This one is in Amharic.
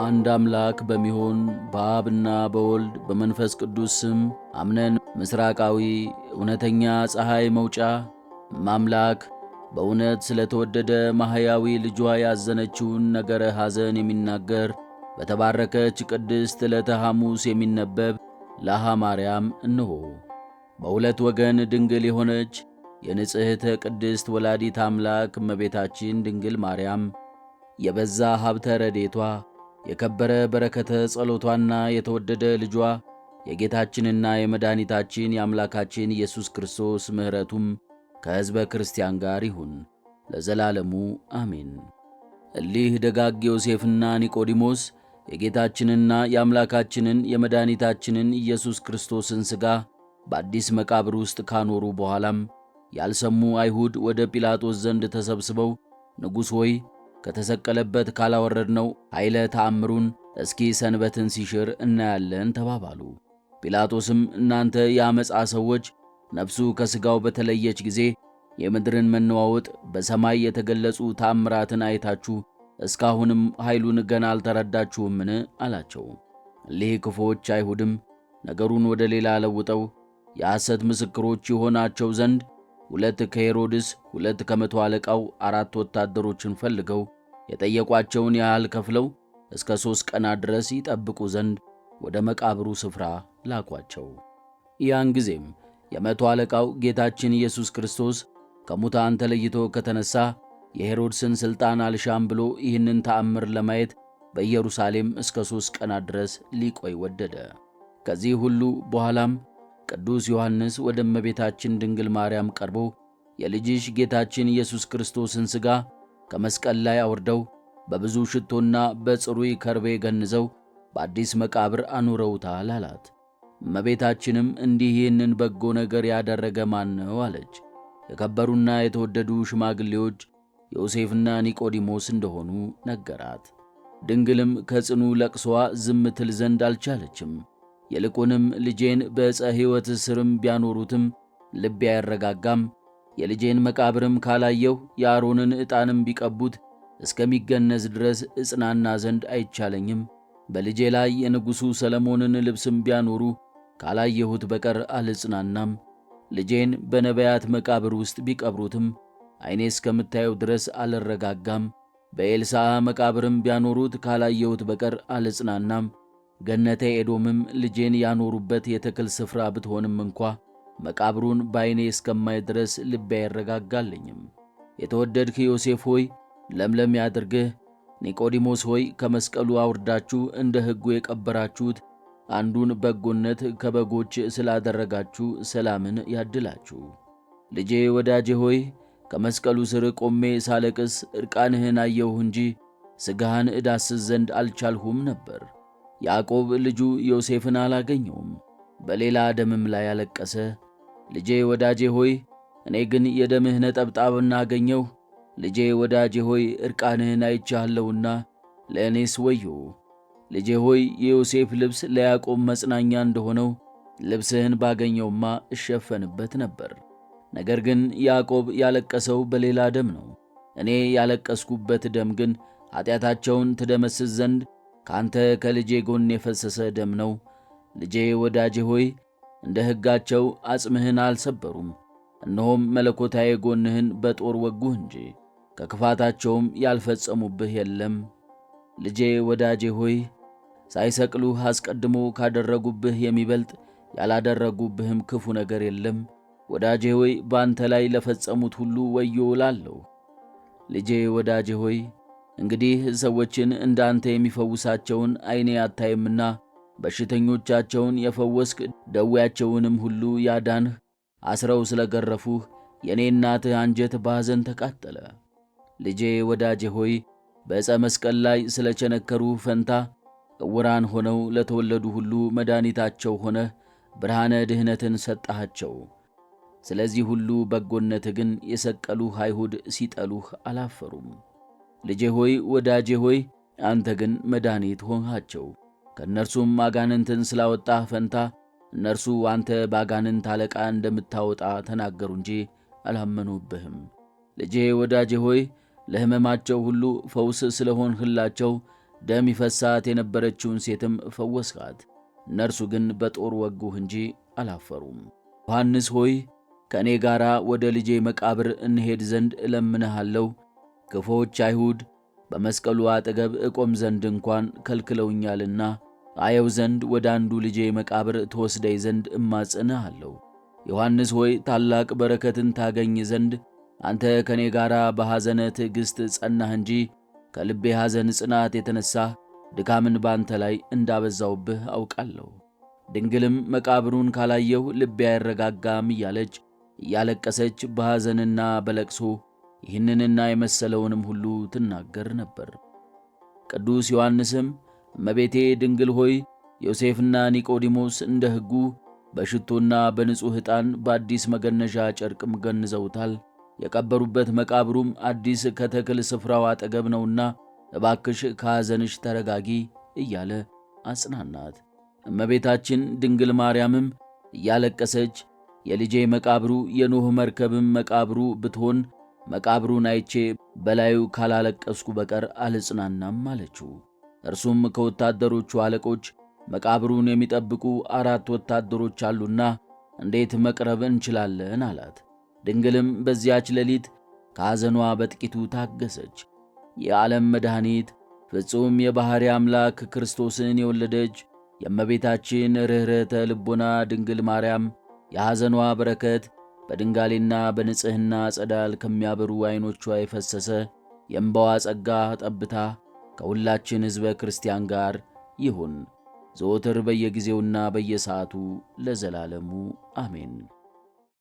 አንድ አምላክ በሚሆን በአብና በወልድ በመንፈስ ቅዱስ ስም አምነን ምስራቃዊ እውነተኛ ፀሐይ መውጫ ማምላክ በእውነት ስለተወደደ ማህያዊ ልጇ ያዘነችውን ነገረ ሐዘን የሚናገር በተባረከች ቅድስት ዕለተ ሐሙስ የሚነበብ ላሃ ማርያም እንሆ። በሁለት ወገን ድንግል የሆነች የንጽሕተ ቅድስት ወላዲት አምላክ እመቤታችን ድንግል ማርያም የበዛ ሀብተ ረድኤቷ የከበረ በረከተ ጸሎቷና የተወደደ ልጇ የጌታችንና የመድኃኒታችን የአምላካችን ኢየሱስ ክርስቶስ ምሕረቱም ከሕዝበ ክርስቲያን ጋር ይሁን ለዘላለሙ አሜን። እሊህ ደጋግ ዮሴፍና ኒቆዲሞስ የጌታችንና የአምላካችንን የመድኃኒታችንን ኢየሱስ ክርስቶስን ሥጋ በአዲስ መቃብር ውስጥ ካኖሩ በኋላም ያልሰሙ አይሁድ ወደ ጲላጦስ ዘንድ ተሰብስበው ንጉሥ ሆይ ከተሰቀለበት ካላወረድነው ኃይለ ተአምሩን እስኪ ሰንበትን ሲሽር እናያለን ተባባሉ። ጲላጦስም እናንተ የአመፃ ሰዎች ነፍሱ ከሥጋው በተለየች ጊዜ የምድርን መነዋወጥ በሰማይ የተገለጹ ተአምራትን አይታችሁ እስካሁንም ኃይሉን ገና አልተረዳችሁምን? አላቸው። እሊህ ክፉዎች አይሁድም ነገሩን ወደ ሌላ ለውጠው የሐሰት ምስክሮች ይሆናቸው ዘንድ 2 ከሄሮድስ 2 ከመቶ አለቃው 4 ወታደሮችን ፈልገው የጠየቋቸውን ያህል ከፍለው እስከ 3 ቀናት ድረስ ይጠብቁ ዘንድ ወደ መቃብሩ ስፍራ ላኳቸው። ያን ጊዜም የመቶ አለቃው ጌታችን ኢየሱስ ክርስቶስ ከሙታን ተለይቶ ከተነሣ የሄሮድስን ሥልጣን አልሻም ብሎ ይህንን ተአምር ለማየት በኢየሩሳሌም እስከ 3 ቀናት ድረስ ሊቆይ ወደደ። ከዚህ ሁሉ በኋላም ቅዱስ ዮሐንስ ወደ እመቤታችን ድንግል ማርያም ቀርቦ የልጅሽ ጌታችን ኢየሱስ ክርስቶስን ሥጋ ከመስቀል ላይ አውርደው በብዙ ሽቶና በጽሩይ ከርቤ ገንዘው በአዲስ መቃብር አኑረውታል አላት። እመቤታችንም እንዲህ ይህንን በጎ ነገር ያደረገ ማን ነው አለች። የከበሩና የተወደዱ ሽማግሌዎች ዮሴፍና ኒቆዲሞስ እንደሆኑ ነገራት። ድንግልም ከጽኑ ለቅሷ ዝም ትል ዘንድ አልቻለችም። ይልቁንም ልጄን በዕፀ ሕይወት ስርም ቢያኖሩትም ልቤ አይረጋጋም፣ የልጄን መቃብርም ካላየሁ የአሮንን ዕጣንም ቢቀቡት እስከሚገነዝ ድረስ እጽናና ዘንድ አይቻለኝም። በልጄ ላይ የንጉሡ ሰለሞንን ልብስም ቢያኖሩ ካላየሁት በቀር አልጽናናም። ልጄን በነቢያት መቃብር ውስጥ ቢቀብሩትም ዐይኔ እስከምታየው ድረስ አልረጋጋም። በኤልሳዕ መቃብርም ቢያኖሩት ካላየሁት በቀር አልጽናናም። ገነተ ኤዶምም ልጄን ያኖሩበት የተክል ስፍራ ብትሆንም እንኳ መቃብሩን በዐይኔ እስከማይ ድረስ ልቤ አይረጋጋልኝም። የተወደድክ ዮሴፍ ሆይ ለምለም ያድርግህ። ኒቆዲሞስ ሆይ ከመስቀሉ አውርዳችሁ እንደ ሕጉ የቀበራችሁት አንዱን በጎነት ከበጎች ስላደረጋችሁ ሰላምን ያድላችሁ። ልጄ ወዳጄ ሆይ ከመስቀሉ ስር ቆሜ ሳለቅስ ዕርቃንህን አየሁ እንጂ ሥጋህን እዳስስ ዘንድ አልቻልሁም ነበር። ያዕቆብ ልጁ ዮሴፍን አላገኘውም፣ በሌላ ደምም ላይ አለቀሰ። ልጄ ወዳጄ ሆይ እኔ ግን የደምህ ነጠብጣብን አገኘሁ። ልጄ ወዳጄ ሆይ ዕርቃንህን አይቻለሁና ለእኔስ ወዮ። ልጄ ሆይ የዮሴፍ ልብስ ለያዕቆብ መጽናኛ እንደሆነው ልብስህን ባገኘውማ እሸፈንበት ነበር። ነገር ግን ያዕቆብ ያለቀሰው በሌላ ደም ነው። እኔ ያለቀስኩበት ደም ግን ኀጢአታቸውን ትደመስስ ዘንድ ካንተ ከልጄ ጎን የፈሰሰ ደም ነው። ልጄ ወዳጄ ሆይ እንደ ሕጋቸው አጽምህን አልሰበሩም፣ እነሆም መለኮታዊ ጎንህን በጦር ወጉህ እንጂ ከክፋታቸውም ያልፈጸሙብህ የለም። ልጄ ወዳጄ ሆይ ሳይሰቅሉህ አስቀድሞ ካደረጉብህ የሚበልጥ ያላደረጉብህም ክፉ ነገር የለም። ወዳጄ ሆይ በአንተ ላይ ለፈጸሙት ሁሉ ወዮ እላለሁ። ልጄ ወዳጄ ሆይ እንግዲህ ሰዎችን እንዳንተ የሚፈውሳቸውን ዐይኔ አታይምና በሽተኞቻቸውን የፈወስክ ደዌያቸውንም ሁሉ ያዳንህ አስረው ስለ ገረፉህ የእኔ እናትህ አንጀት ባሕዘን ተቃጠለ። ልጄ ወዳጄ ሆይ በዕፀ መስቀል ላይ ስለ ቸነከሩህ ፈንታ ዕውራን ሆነው ለተወለዱ ሁሉ መድኃኒታቸው ሆነህ ብርሃነ ድኅነትን ሰጠሃቸው። ስለዚህ ሁሉ በጎነትህ ግን የሰቀሉህ አይሁድ ሲጠሉህ አላፈሩም። ልጄ ሆይ ወዳጄ ሆይ አንተ ግን መድኃኒት ሆንሃቸው። ከእነርሱም አጋንንትን ስላወጣህ ፈንታ እነርሱ አንተ በአጋንንት አለቃ እንደምታወጣ ተናገሩ እንጂ አላመኑብህም። ልጄ ወዳጄ ሆይ ለሕመማቸው ሁሉ ፈውስ ስለሆንህላቸው ደም ይፈሳት የነበረችውን ሴትም ፈወስካት። እነርሱ ግን በጦር ወጉህ እንጂ አላፈሩም። ዮሐንስ ሆይ ከእኔ ጋር ወደ ልጄ መቃብር እንሄድ ዘንድ እለምንሃለሁ። ክፉዎች አይሁድ በመስቀሉ አጠገብ እቆም ዘንድ እንኳን ከልክለውኛልና አየው ዘንድ ወደ አንዱ ልጄ መቃብር ትወስደኝ ዘንድ እማጽንሃለሁ። ዮሐንስ ሆይ ታላቅ በረከትን ታገኝ ዘንድ አንተ ከእኔ ጋር በሐዘነ ትዕግሥት ጸናህ እንጂ ከልቤ ሐዘን ጽናት የተነሣ ድካምን ባንተ ላይ እንዳበዛውብህ አውቃለሁ። ድንግልም መቃብሩን ካላየሁ ልቤ አይረጋጋም እያለች እያለቀሰች በሐዘንና በለቅሶ ይህንንና የመሰለውንም ሁሉ ትናገር ነበር። ቅዱስ ዮሐንስም እመቤቴ ድንግል ሆይ ዮሴፍና ኒቆዲሞስ እንደ ሕጉ በሽቶና በንጹሕ ዕጣን በአዲስ መገነዣ ጨርቅም ገንዘውታል። የቀበሩበት መቃብሩም አዲስ ከተክል ስፍራው አጠገብ ነውና እባክሽ ከሐዘንሽ ተረጋጊ እያለ አጽናናት። እመቤታችን ድንግል ማርያምም እያለቀሰች የልጄ መቃብሩ የኖኅ መርከብም መቃብሩ ብትሆን መቃብሩን አይቼ በላዩ ካላለቀስኩ በቀር አልጽናናም አለችው። እርሱም ከወታደሮቹ አለቆች መቃብሩን የሚጠብቁ 4 ወታደሮች አሉና እንዴት መቅረብ እንችላለን አላት። ድንግልም በዚያች ሌሊት ከሐዘኗ በጥቂቱ ታገሰች። የዓለም መድኃኒት ፍጹም የባሕርይ አምላክ ክርስቶስን የወለደች የእመቤታችን ርኅረተ ልቦና ድንግል ማርያም የሐዘኗ በረከት በድንጋሌና በንጽሕና ጸዳል ከሚያበሩ ዐይኖቿ የፈሰሰ የእንባዋ ጸጋ ጠብታ ከሁላችን ሕዝበ ክርስቲያን ጋር ይሁን ዘወትር በየጊዜውና በየሰዓቱ ለዘላለሙ አሜን።